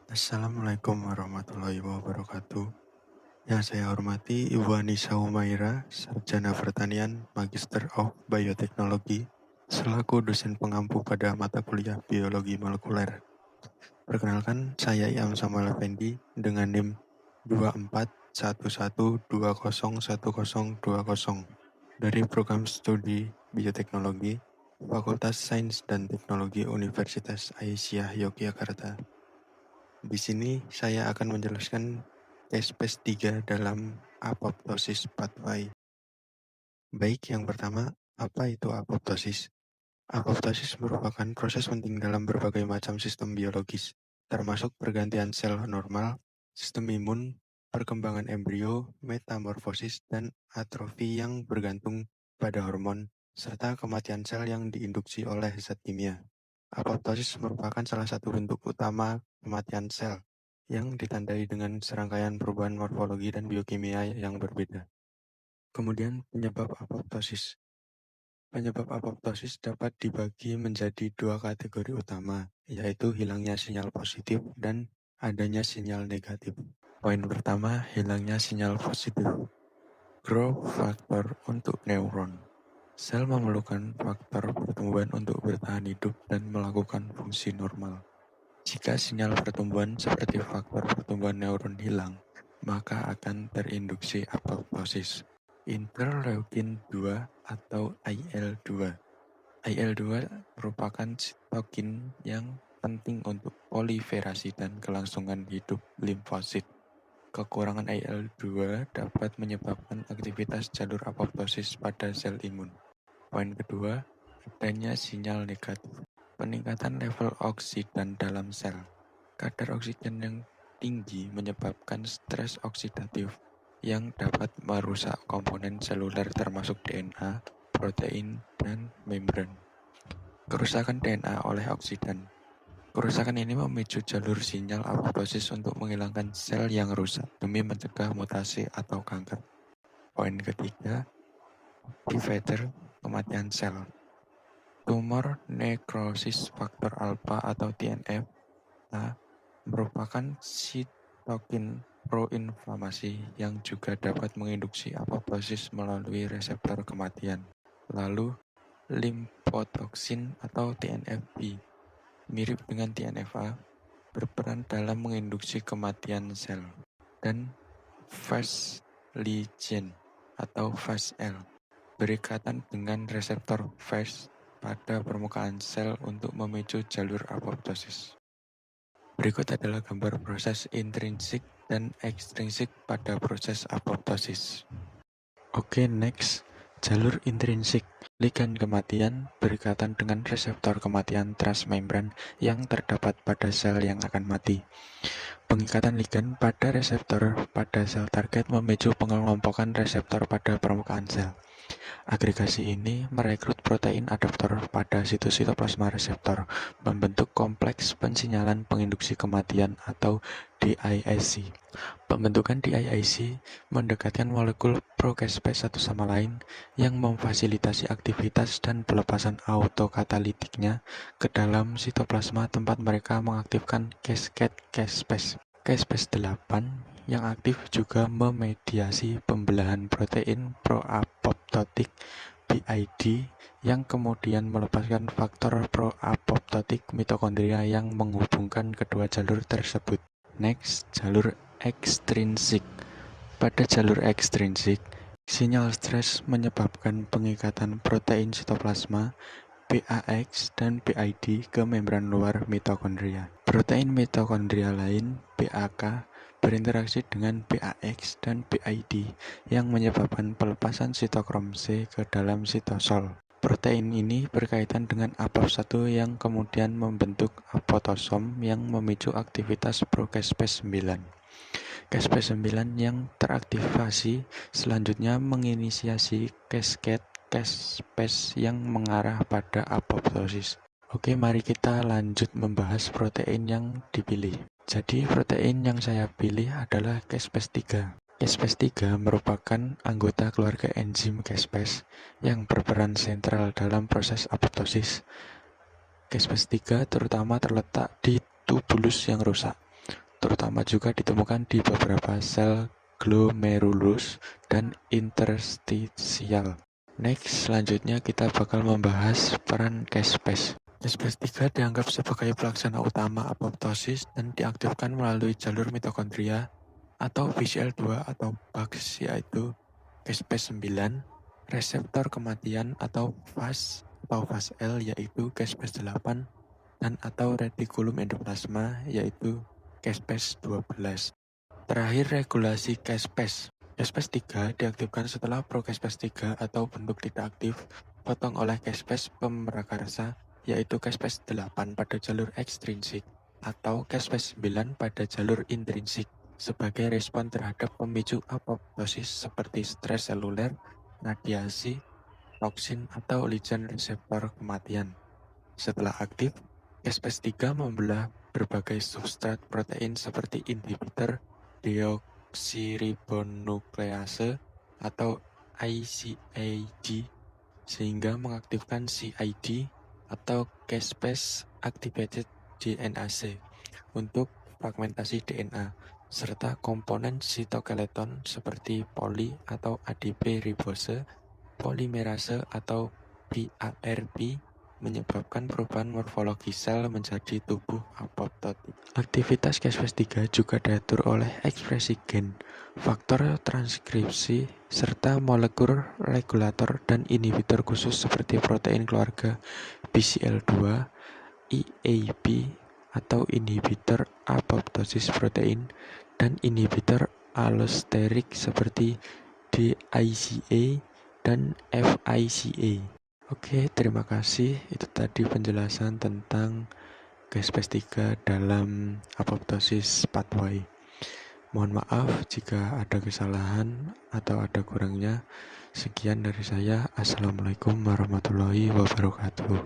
Assalamualaikum warahmatullahi wabarakatuh. Yang saya hormati Ibu Anissa Humaira, Sarjana Pertanian, Magister of Bioteknologi, selaku dosen pengampu pada mata kuliah Biologi Molekuler. Perkenalkan, saya Iam Samuel Effendi dengan NIM 2411201020 dari Program Studi Bioteknologi, Fakultas Sains dan Teknologi Universitas Aisyah Yogyakarta. Di sini saya akan menjelaskan case 3 dalam apoptosis pathway. Baik, yang pertama, apa itu apoptosis? Apoptosis merupakan proses penting dalam berbagai macam sistem biologis, termasuk pergantian sel normal, sistem imun, perkembangan embrio, metamorfosis, dan atrofi yang bergantung pada hormon, serta kematian sel yang diinduksi oleh zat kimia. Apoptosis merupakan salah satu bentuk utama kematian sel, yang ditandai dengan serangkaian perubahan morfologi dan biokimia yang berbeda. Kemudian penyebab apoptosis. Penyebab apoptosis dapat dibagi menjadi dua kategori utama, yaitu hilangnya sinyal positif dan adanya sinyal negatif. Poin pertama, hilangnya sinyal positif. Growth factor untuk neuron. Sel memerlukan faktor pertumbuhan untuk bertahan hidup dan melakukan fungsi normal. Jika sinyal pertumbuhan seperti faktor pertumbuhan neuron hilang, maka akan terinduksi apoptosis. Interleukin 2 atau IL-2. IL-2 merupakan sitokin yang penting untuk proliferasi dan kelangsungan hidup limfosit. Kekurangan IL-2 dapat menyebabkan aktivitas jalur apoptosis pada sel imun. Poin kedua, adanya sinyal negatif. Peningkatan level oksidan dalam sel. Kadar oksigen yang tinggi menyebabkan stres oksidatif yang dapat merusak komponen seluler termasuk DNA, protein, dan membran. Kerusakan DNA oleh oksidan. Kerusakan ini memicu jalur sinyal apoptosis untuk menghilangkan sel yang rusak demi mencegah mutasi atau kanker. Poin ketiga, divider, kematian sel. Tumor necrosis faktor alpha atau TNF-A merupakan sitokin proinflamasi yang juga dapat menginduksi apoptosis melalui reseptor kematian. Lalu, limfotoksin atau TNF-B, mirip dengan TNF-A, berperan dalam menginduksi kematian sel. Dan Fas ligand atau FASL, berikatan dengan reseptor Fas pada permukaan sel untuk memicu jalur apoptosis. Berikut adalah gambar proses intrinsik dan ekstrinsik pada proses apoptosis. Oke, next. Jalur intrinsik. Ligan kematian berikatan dengan reseptor kematian transmembran yang terdapat pada sel yang akan mati. Pengikatan ligan pada reseptor pada sel target memicu pengelompokan reseptor pada permukaan sel. Agregasi ini merekrut protein adaptor pada sitoplasma reseptor, membentuk kompleks pensinyalan penginduksi kematian atau DIAC. Pembentukan DIAC mendekatkan molekul procaspase satu sama lain yang memfasilitasi aktivitas dan pelepasan autokatalitiknya ke dalam sitoplasma tempat mereka mengaktifkan cascade caspase. Caspase 8 yang aktif juga memediasi pembelahan protein proapoptotik BID yang kemudian melepaskan faktor proapoptotik mitokondria yang menghubungkan kedua jalur tersebut. Next, jalur ekstrinsik. Pada jalur ekstrinsik, sinyal stres menyebabkan pengikatan protein sitoplasma BAX dan BID ke membran luar mitokondria. Protein mitokondria lain, BAK, berinteraksi dengan BAX dan BID yang menyebabkan pelepasan sitokrom C ke dalam sitosol. Protein ini berkaitan dengan APOP1 yang kemudian membentuk apotosom yang memicu aktivitas procaspase 9. Caspase 9 yang teraktivasi selanjutnya menginisiasi cascade caspase yang mengarah pada apoptosis. Oke, mari kita lanjut membahas protein yang dipilih. Jadi protein yang saya pilih adalah caspase 3. Caspase 3 merupakan anggota keluarga enzim caspase yang berperan sentral dalam proses apoptosis. Caspase 3 terutama terletak di tubulus yang rusak. utama juga ditemukan di beberapa sel glomerulus dan interstisial. Next, selanjutnya kita bakal membahas peran caspase. Caspase 3 dianggap sebagai pelaksana utama apoptosis dan diaktifkan melalui jalur mitokondria atau BCL2 atau BAX, yaitu caspase 9, reseptor kematian atau FAS L, yaitu caspase 8, dan atau retikulum endoplasma, yaitu caspase 12. Terakhir, regulasi caspase. Caspase 3 diaktifkan setelah procaspase 3 atau bentuk tidak aktif potong oleh caspase pemrakarsa, yaitu caspase 8 pada jalur ekstrinsik atau caspase 9 pada jalur intrinsik sebagai respon terhadap pemicu apoptosis seperti stres seluler, radiasi, toksin, atau ligan reseptor kematian. Setelah aktif, caspase 3 membelah berbagai substrat protein seperti inhibitor deoksiribonuklease atau ICAD sehingga mengaktifkan CID atau caspase activated DNase untuk fragmentasi DNA serta komponen sitoskeleton seperti poli atau ADP ribose, polimerase atau PARP menyebabkan perubahan morfologi sel menjadi tubuh apoptotik. Aktivitas caspase 3 juga diatur oleh ekspresi gen, faktor transkripsi, serta molekul regulator dan inhibitor khusus seperti protein keluarga BCL2, EAP atau inhibitor apoptosis protein, dan inhibitor allosterik seperti DICA dan FICA. Oke, terima kasih. Itu tadi penjelasan tentang caspase 3 dalam apoptosis pathway. Mohon maaf jika ada kesalahan atau ada kurangnya. Sekian dari saya. Assalamualaikum warahmatullahi wabarakatuh.